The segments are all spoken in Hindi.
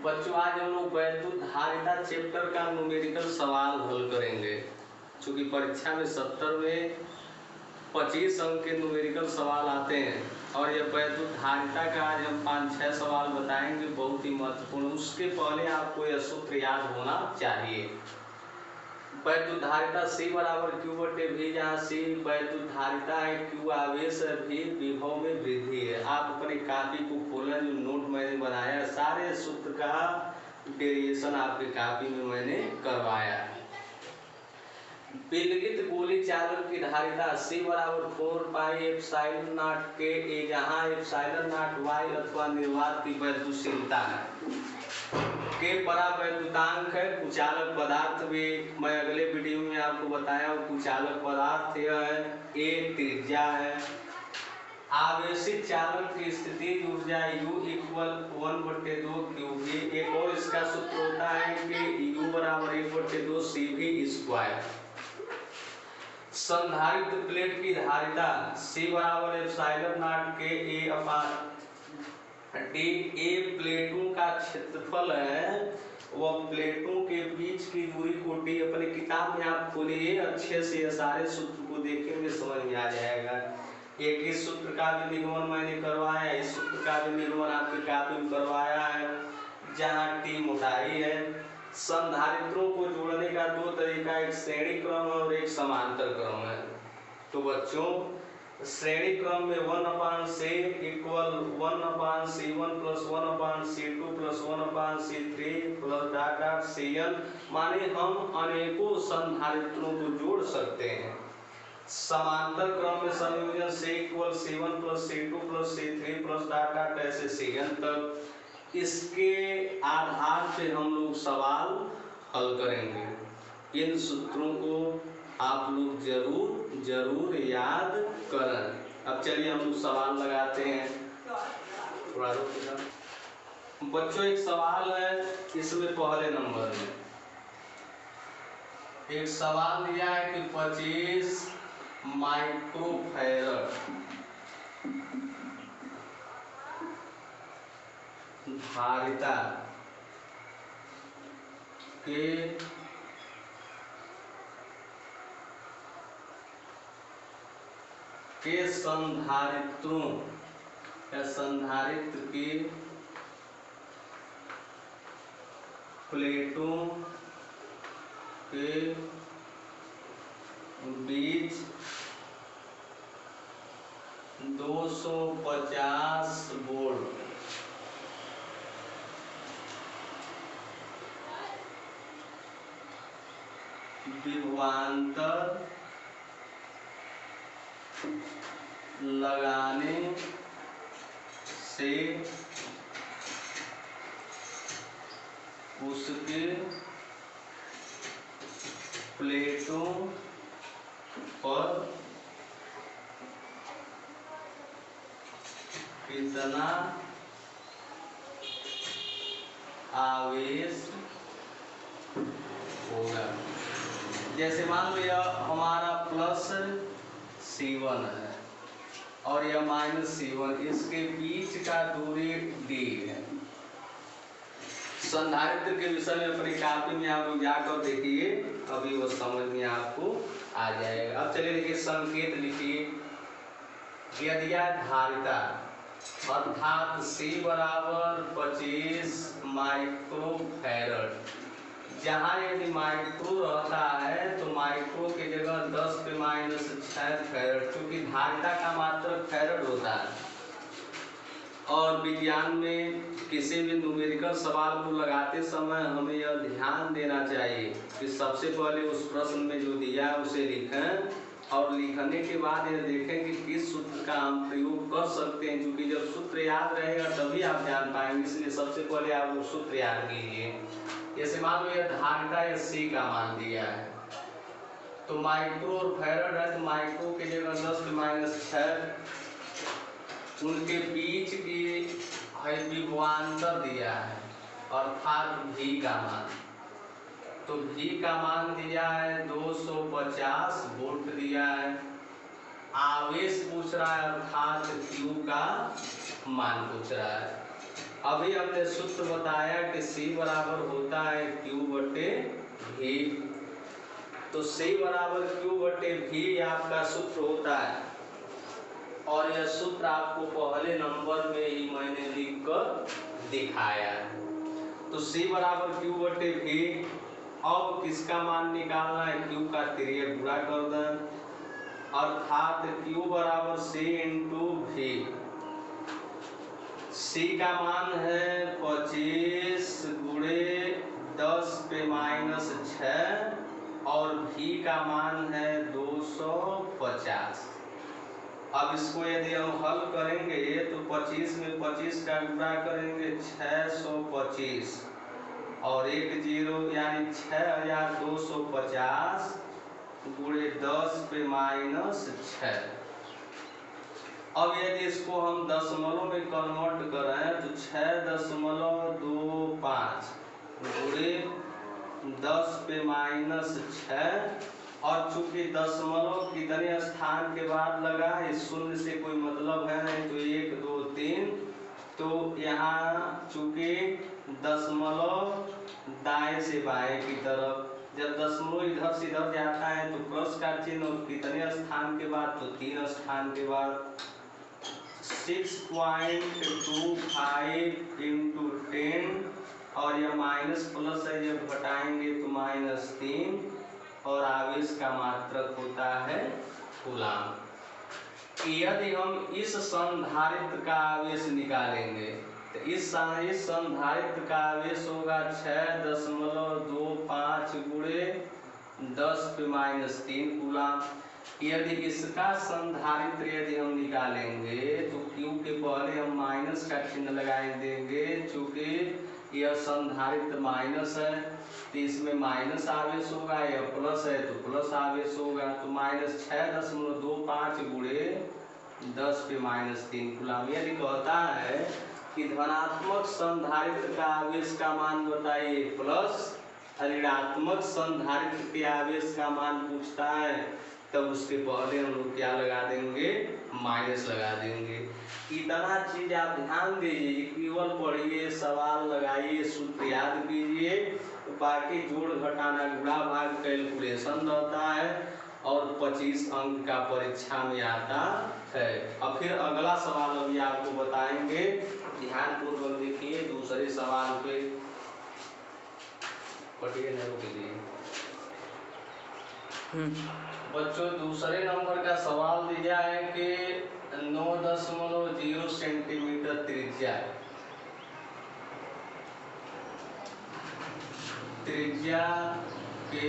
बच्चों आज हम लोग वैद्युत धारिता चैप्टर का न्यूमेरिकल सवाल हल करेंगे। चूँकि परीक्षा में 70 में 25 अंक के न्यूमेरिकल सवाल आते हैं और यह वैद्युत धारिता का आज हम 5-6 सवाल बताएंगे, बहुत ही महत्वपूर्ण। उसके पहले आपको यह सूत्र याद होना चाहिए। वैद्युत धारिता C बराबर Q/V, जहाँ C वैद्युत धारिता है, Q आवेश है, V विभव में वृद्धि है। आप अपने कॉपी को खोलें, जो नोट मैंने बनाया सारे सूत्र का डेरिवेशन आपके कॉपी में मैंने करवाया है। विलगित गोली चालक की धारिता C बराबर 4πε0 के, जहाँ ε0 वायु अथवा निर्वात की वैद्युतशीलता है, के परावैद्युतांक है। कुचालक पदार्थ भी मैं अगले वीडियो में आपको बताया हूँ। कुचालक पदार्थ यह है, A त्रिज्या है। आवेशित चालक की स्थिति ऊर्जा U = 1/2 QV। एक और इसका सूत्र होता है कि U बराबर 1/2 CV²। संधारित्र प्लेट की धारिता C बराबर ε0 के A/D। A प्लेटों का क्षेत्रफल है, वह प्लेटों के बीच की दूरी को D। अपने किताब में आप खोलिए, अच्छे से सारे सूत्र को देखेंगे, समझ में आ जाएगा। एक ही सूत्र का भी निगमन मैंने करवाया, इस सूत्र का भी निगमन आपके कॉपी में करवाया है, जहाँ T मोटाई है। संधारित्रों को जोड़ने का दो तरीका, एक श्रेणी क्रम और एक समांतर क्रम है। तो बच्चों, श्रेणी क्रम में 1/C = 1/C1 + 1/C2 + 1/C3 + Cn, माने हम अनेकों संधारित्रों को जोड़ सकते हैं। समांतर क्रम में संयोजन C = C1 + C2 + C3 + ऐसे Cn तक। इसके आधार पे हम लोग सवाल हल करेंगे। इन सूत्रों को आप लोग जरूर याद करें। अब चलिए हम लोग सवाल लगाते हैं। थोड़ा बच्चों, एक सवाल है, इसमें पहले नंबर में एक सवाल दिया है कि 25 माइक्रोफैरड धारिता के संधारित्रों या संधारित्र की प्लेटों के बीच 250 वोल्ट विभवांतर लगाने से उसके प्लेटों पर कितना आवेश होगा। जैसे मान लो यह हमारा +C1 है और यह -C1, इसके बीच का दूरी D है। संधारित्र के विषय में अपनी कॉपी में आप लोग जाकर देखिए, अभी वो समझ में आपको आ जाएगा। अब चलिए देखिए, संकेत लिखिए। यदि धारिता अर्थात C बराबर 25 माइक्रोफैरड, जहाँ यदि माइक्रो रहता है तो माइक्रो की जगह 10⁻⁶ फैरड, क्योंकि धारिता का मात्रक फैरड होता है। और विज्ञान में किसी भी न्यूमेरिकल सवाल को लगाते समय हमें यह ध्यान देना चाहिए कि सबसे पहले उस प्रश्न में जो दिया है उसे लिखें, और लिखने के बाद यह देखें कि किस सूत्र का हम प्रयोग कर सकते हैं, क्योंकि जब सूत्र याद रहेगा तभी आप जान पाएंगे। इसलिए सबसे पहले आप लोग सूत्र याद कीजिए। जैसे मान लो यह धारिता या C का मान दिया है, तो माइक्रो और फैरड है, तो माइक्रो की जगह 10⁻⁶, उनके बीच की विभवांतर दिया है, अर्थात V का मान। तो V का मान दिया है 250 वोल्ट दिया है। आवेश पूछ रहा है, अर्थात Q का मान पूछ रहा है। अभी हमने सूत्र बताया कि C बराबर होता है Q बटे V। तो C बराबर Q बटे V आपका सूत्र होता है, और यह सूत्र आपको पहले नंबर में ही मैंने लिख कर दिखाया है। तो C बराबर Q बटे V। अब किसका मान निकालना है? Q का तिर्यक गुणा कर दें, अर्थात Q बराबर C इंटू V। C का मान है 25 गुणे 10 पे माइनस 6 और V का मान है 250। अब इसको यदि हम हल करेंगे तो 25 में 25 का गुणा करेंगे 625 और 1 जीरो यानी 6250 गुणे 10 पे माइनस 6। अब यदि इसको हम दशमलव में कन्वर्ट करें तो 6.25 गुणे 10 पे माइनस 6, और चूंकि दशमलव कितने स्थान के बाद लगा है, शून्य से कोई मतलब है नहीं, तो 1 2 3, तो यहाँ चूंकि दशमलव दाएं से बाएं की तरफ, जब दशमलव इधर से इधर जाता है तो प्लस का चिन्ह, और कितने स्थान के बाद, तो 3 स्थान के बाद। 6.25 इंटू 10, और यह माइनस प्लस है, जब घटाएंगे तो -3, और आवेश का मात्रक होता है कूलाम। यदि हम इस संधारित्र का आवेश निकालेंगे तो इस संधारित्र का आवेश होगा 6.25 गुणे 10 पे -3 कूलाम। यदि इसका संधारित्र यदि हम निकालेंगे तो Q के पहले हम माइनस का चिन्ह लगाए देंगे, चूंकि यह संधारित्र माइनस है तो इसमें माइनस आवेश होगा, यह प्लस है तो प्लस आवेश होगा, तो -6.25 गुणे 10 पे -3 कूलाम। यदि कहता है कि धनात्मक संधारित्र का आवेश का मान बताइए प्लस, ऋणात्मक संधारित्र के आवेश का मान पूछता है, तब उसके पहले हम लोग क्या लगा देंगे? माइनस लगा देंगे। इतना चीज आप ध्यान दीजिए, केवल पढ़िए, सवाल लगाइए, सूत्र याद कीजिए, तो बाकी जोड़ घटाना गुणा भाग कैलकुलेशन रहता है और 25 अंक का परीक्षा में आता है। अब फिर अगला सवाल अभी आपको बताएंगे, ध्यान पूर्वक देखिए। दूसरे सवाल पे पढ़िए नहीं कीजिए बच्चों। दूसरे नंबर का सवाल दिया है कि 9.0 सेंटीमीटर त्रिज्या के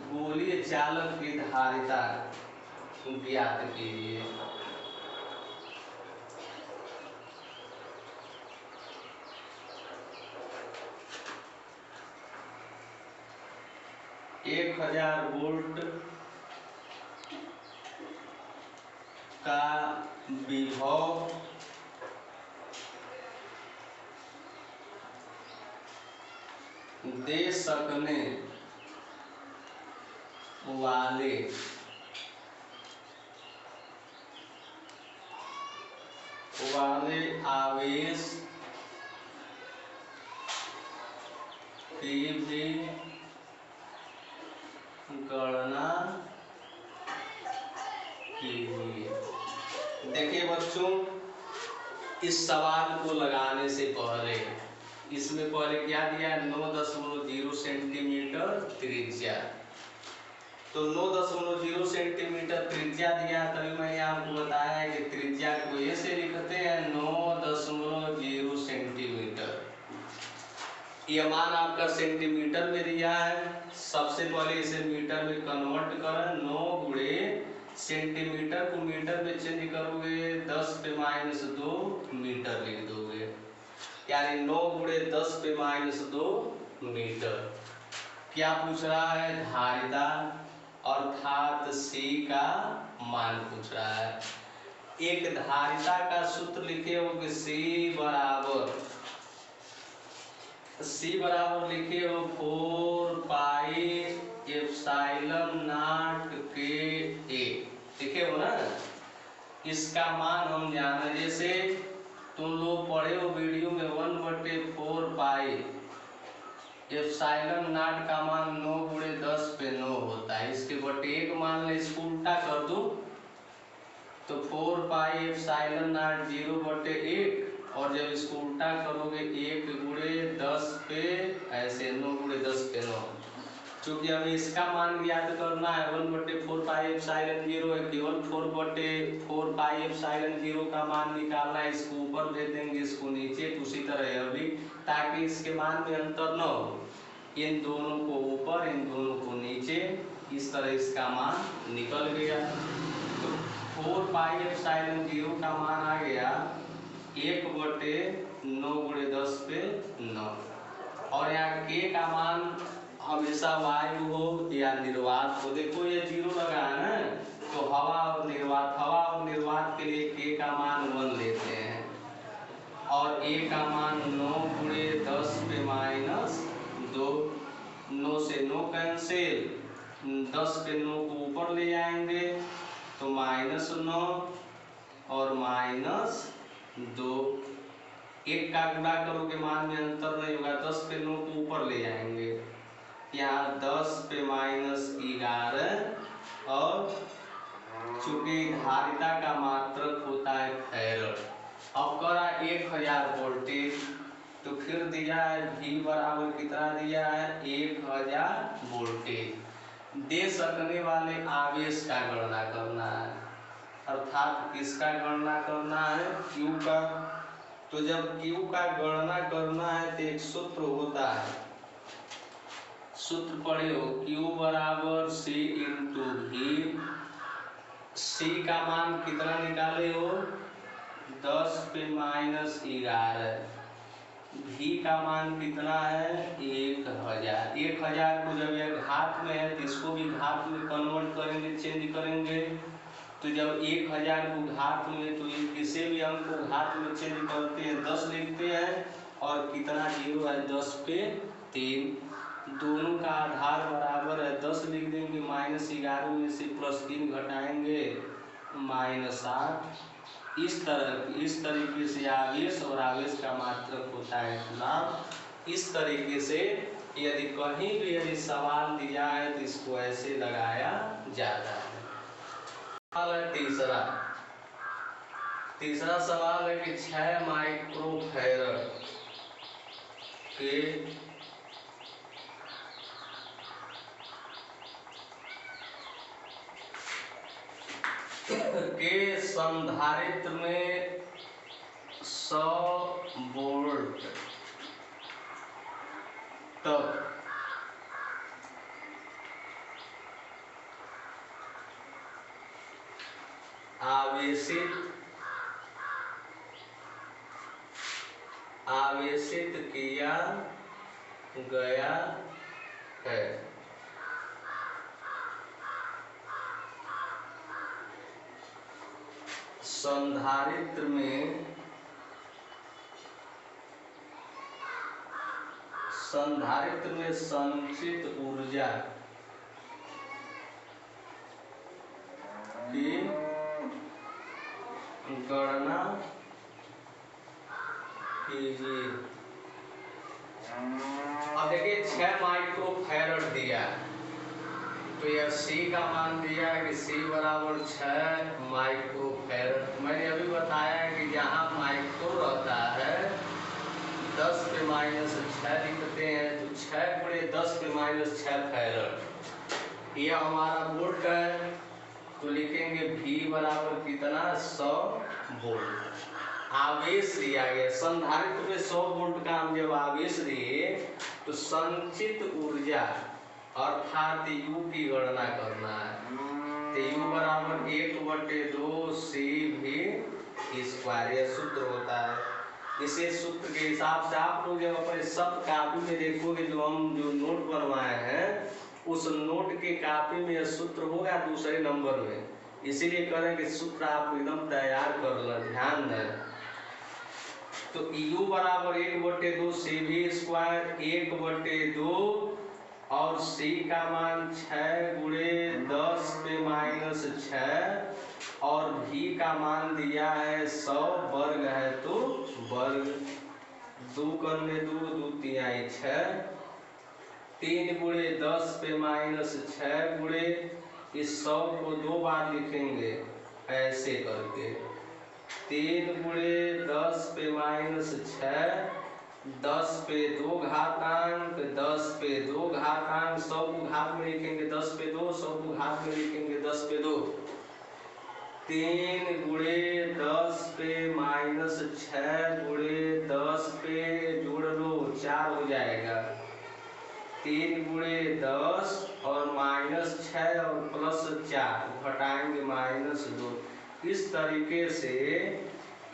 गोलीय चालक की धारिता ज्ञात कीजिए। एक 1000 वोल्ट का विभव दे सकने वाले आवेश की भी गणना कीजिए। देखिए बच्चों, इस सवाल को लगाने से पहले इसमें पहले क्या दिया है? 9.0 सेंटीमीटर त्रिज्या। तो 9.0 सेंटीमीटर त्रिज्या दिया, तभी मैंने आपको बताया है कि त्रिज्या को ऐसे लिखते हैं 9.0 सेंटीमीटर। यह मान आपका सेंटीमीटर में दिया है, सबसे पहले इसे मीटर में कन्वर्ट करें। 9 गुणे सेंटीमीटर को मीटर में चेंज करोगे 10 पे -2 मीटर लिख दोगे, यानी 9 गुणे 10 पे -2 मीटर। क्या पूछ रहा है? धारिता, अर्थात C का मान पूछ रहा है। एक धारिता का सूत्र लिखे हो कि C बराबर सी बराबर लिखे हो 4 पाई एप्सिलॉन नॉट के ए, लिखे हो ना। इसका मान हम जाना, जैसे तुम लोग पढ़े हो वीडियो में 1/4 पाई एप्सिलॉन नॉट का मान 9 गुणे 10 पे 9 होता है। इसके बटे 1 मान ले, इसको उल्टा कर दूं तो 4 पाई एप्सिलॉन नॉट 0/1, और जब इसको उल्टा करोगे 1 गुणे 10 पे ऐसे 9 गुणे 10 पे 9। चूंकि हमें इसका मान ज्ञात करना है 1/4 पाई एप्सिलॉन 0 है, केवल 4/4 पाई एप्सिलॉन 0 का मान निकालना है। इसको ऊपर भेज देंगे, इसको नीचे, उसी तरह अभी, ताकि इसके मान में अंतर न हो। इन दोनों को ऊपर, इन दोनों को नीचे, इस तरह इसका मान निकल गया। तो 4 पाई एप्सिलॉन 0 का मान आ गया 1/9 गुणे 10 पे 9। और यहाँ के का मान हमेशा वायु हो या निर्वात हो। देखो ये 0 लगा है ना, तो हवा और निर्वात के लिए के का मान 1 लेते हैं। और ए का मान 9 गुणे 10 पे -2, 9 से 9 कैंसिल, 10 पे 9 को ऊपर ले आएंगे तो -9 और -2। 1 का गुणा करोगे मान में अंतर नहीं होगा, 10 पे 9 को ऊपर ले जाएंगे, यहाँ 10 पे -11। और चूंकि धारिता का मात्रक होता है फैरड। अब करा 1000 वोल्टेज, तो फिर दिया है V बराबर कितना दिया है 1000 वोल्टेज। दे सकने वाले आवेश का गणना करना है, अर्थात किसका गणना करना है, Q का। तो जब Q का गणना करना है तो एक सूत्र होता है, सूत्र पढ़े हो, Q बराबर C इंटू V। C का मान कितना निकाले हो 10 पे -11। V का मान कितना है 1000। 1000 को जब यह घात में है तो इसको भी घात में कन्वर्ट करेंगे, चेंज करेंगे। तो जब 1000 को घात में, तो ये किसी भी अंक को घात में चेंज करते हैं 10 लिखते हैं, और कितना 0 है 10 पे 3। दोनों का आधार बराबर है 10 लिख देंगे, -11 में से +3 घटाएंगे -8। इस तरीके से आवेश और आवेश का मात्रक होता है गुणांक। इस तरीके से यदि कहीं भी यदि सवाल दिया है तो इसको ऐसे लगाया जाता है। सवाल है तीसरा सवाल है कि 6 माइक्रोफैरड के संधारित्र में 100 वोल्ट तक आवेशित किया गया है। संधारित्र में संचित ऊर्जा की गणना कीजिए। अब देखिए 6 माइक्रोफैरड दिया, तो यह C का मान दिया है कि C बराबर 6 माइक्रोफैरड। मैंने अभी बताया है कि जहाँ माइक्रो रहता है 10 पे -6 लिखते हैं, तो 6 गुणे 10 पे -6 फैरड। यह हमारा वोल्ट है, तो लिखेंगे V बराबर कितना 100 वोल्ट। आवेश लिया गया संधारित्र में 100 वोल्ट का हम जब आवेश लिए तो संचित ऊर्जा अर्थात U की गणना करना है। तो U बराबर 1/2 CV², यह सूत्र होता है। इसे सूत्र के हिसाब से आप लोग जब अपने सब कॉपी में देखोगे, जो हम जो नोट बनवाए हैं उस नोट के कॉपी में यह सूत्र होगा दूसरे नंबर में, इसीलिए करें कि सूत्र आप एकदम तैयार कर लें, ध्यान दें। तो u बराबर 1/2 CV² 1/2 और c का मान 6 गुणे 10 पे -6 और v का मान दिया है 100, वर्ग है तो वर्ग, 2 करने 2 2 तिहाई 6, 3 गुणे 10 पे -6 गुणे इस 100 को 2 बार लिखेंगे ऐसे करके, 3 गुणे 10 पे -6, 10 पे 2 घातांक, 10 पे 2 घातांक, 100 को घात में लिखेंगे 10 पे 2, 100 को घात में लिखेंगे 10 पे 2, 3 गुणे 10 पे -6 गुणे 10 पे जोड़ लो 4 हो जाएगा, 3 गुणे 10 और -6 और +4 घटाएंगे -2। इस तरीके से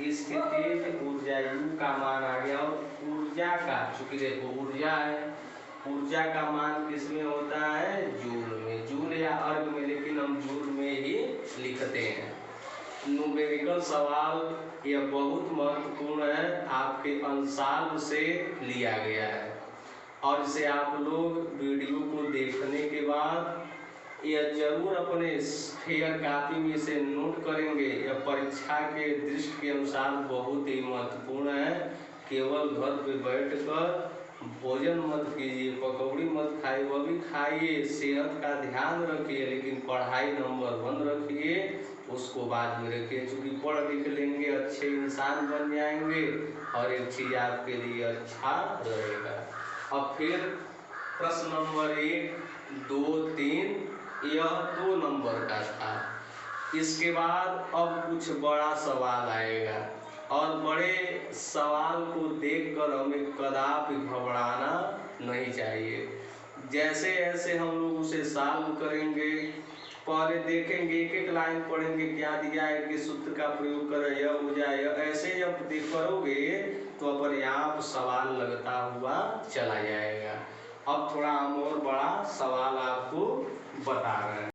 स्थितिज ऊर्जा U का मान आ गया। और ऊर्जा का, चूंकि देखो ऊर्जा है, ऊर्जा का मान किसमें होता है, जूल में, जूल या अर्ग में, लेकिन हम जूल में ही लिखते हैं। न्यूमेरिकल सवाल यह बहुत महत्वपूर्ण है, आपके अंशांक से लिया गया है और इसे आप लोग वीडियो को देखने के बाद यह जरूर अपने फेयर कॉपी में इसे नोट करेंगे। यह परीक्षा के दृष्टि के अनुसार बहुत ही महत्वपूर्ण है। केवल घर पे बैठकर भोजन मत कीजिए, पकौड़ी मत खाइए, वह भी खाइए, सेहत का ध्यान रखिए, लेकिन पढ़ाई नंबर 1 रखिए, उसको बाद में रखिए। चूँकि पढ़ लिख लेंगे अच्छे इंसान बन जाएंगे और एक चीज़ आपके लिए अच्छा रहेगा। अब फिर प्रश्न नंबर 1, 2, 3 यह 2 नंबर का था। इसके बाद अब कुछ बड़ा सवाल आएगा और बड़े सवाल को देखकर हमें कदापि घबराना नहीं चाहिए। जैसे जैसे हम लोग उसे सॉल्व करेंगे, पहले देखेंगे, एक एक लाइन पढ़ेंगे, क्या दिया है, किस सूत्र का प्रयोग करें, यह हो जाए, ऐसे जब करोगे तो अपने आप सवाल लगता हुआ चला जाएगा। अब थोड़ा हम और बड़ा सवाल आपको बता रहे हैं।